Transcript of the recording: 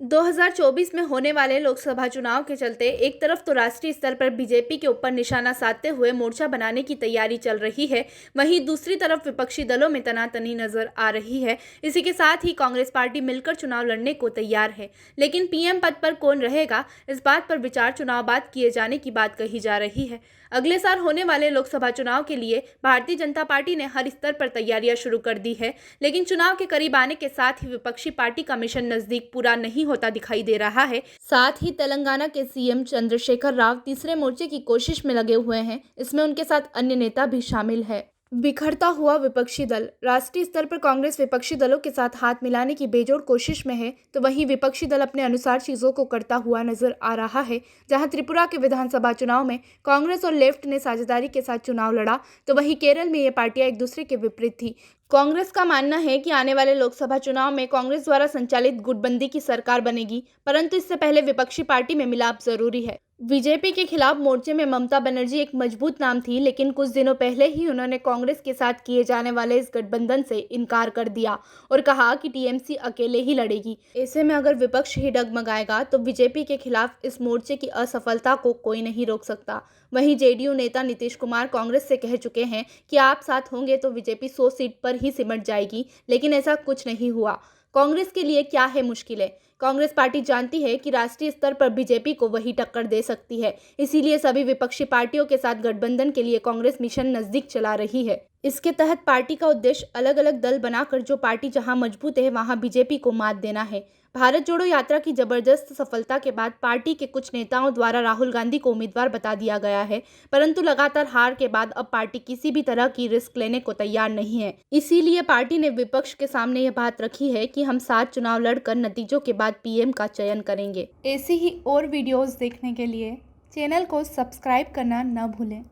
2024 में होने वाले लोकसभा चुनाव के चलते एक तरफ तो राष्ट्रीय स्तर पर बीजेपी के ऊपर निशाना साधते हुए मोर्चा बनाने की तैयारी चल रही है, वहीं दूसरी तरफ विपक्षी दलों में तनातनी नजर आ रही है। इसी के साथ ही कांग्रेस पार्टी मिलकर चुनाव लड़ने को तैयार है, लेकिन पीएम पद पर कौन रहेगा, इस बात पर विचार चुनाव बाद किए जाने की बात कही जा रही है। अगले साल होने वाले लोकसभा चुनाव के लिए भारतीय जनता पार्टी ने हर स्तर पर तैयारियां शुरू कर दी है, लेकिन चुनाव के करीब आने के साथ ही विपक्षी पार्टी का मिशन नजदीक पूरा नहीं होता दिखाई दे रहा है। साथ ही तेलंगाना के सीएम चंद्रशेखर राव तीसरे मोर्चे की कोशिश में लगे हुए हैं। इसमें उनके साथ अन्य नेता भी शामिल है। बिखरता हुआ विपक्षी दल। राष्ट्रीय स्तर पर कांग्रेस विपक्षी दलों के साथ हाथ मिलाने की बेजोड़ कोशिश में है, तो वहीं विपक्षी दल अपने अनुसार चीजों को करता हुआ नजर आ रहा है। जहां त्रिपुरा के विधानसभा चुनाव में कांग्रेस और लेफ्ट ने साझेदारी के साथ चुनाव लड़ा, तो वहीं केरल में ये पार्टियां एक दूसरे के विपरीत थी। कांग्रेस का मानना है कि आने वाले लोकसभा चुनाव में कांग्रेस द्वारा संचालित गुटबंदी की सरकार बनेगी, परंतु इससे पहले विपक्षी पार्टी में मिलाप जरूरी है। बीजेपी के खिलाफ मोर्चे में ममता बनर्जी एक मजबूत नाम थी, लेकिन कुछ दिनों पहले ही उन्होंने कांग्रेस के साथ किए जाने वाले इस गठबंधन से इनकार कर दिया और कहा कि टीएमसी अकेले ही लड़ेगी। ऐसे में अगर विपक्ष ही डगमगाएगा तो बीजेपी के खिलाफ इस मोर्चे की असफलता को कोई नहीं रोक सकता। वहीं जेडीयू नेता नीतीश कुमार कांग्रेस से कह चुके हैं कि आप साथ होंगे तो बीजेपी 100 सीट पर ही सिमट जाएगी, लेकिन ऐसा कुछ नहीं हुआ। कांग्रेस के लिए क्या है मुश्किलें? कांग्रेस पार्टी जानती है कि राष्ट्रीय स्तर पर बीजेपी को वही टक्कर दे सकती है, इसीलिए सभी विपक्षी पार्टियों के साथ गठबंधन के लिए कांग्रेस मिशन नजदीक चला रही है। इसके तहत पार्टी का उद्देश्य अलग अलग दल बनाकर जो पार्टी जहां मजबूत है वहां बीजेपी को मात देना है। भारत जोड़ो यात्रा की जबरदस्त सफलता के बाद पार्टी के कुछ नेताओं द्वारा राहुल गांधी को उम्मीदवार बता दिया गया है, परंतु लगातार हार के बाद अब पार्टी किसी भी तरह की रिस्क लेने को तैयार नहीं है। इसीलिए पार्टी ने विपक्ष के सामने यह बात रखी है कि हम साथ चुनाव लड़कर नतीजों के बाद पीएम का चयन करेंगे। ऐसी ही और वीडियोस देखने के लिए चैनल को सब्सक्राइब करना न भूलें।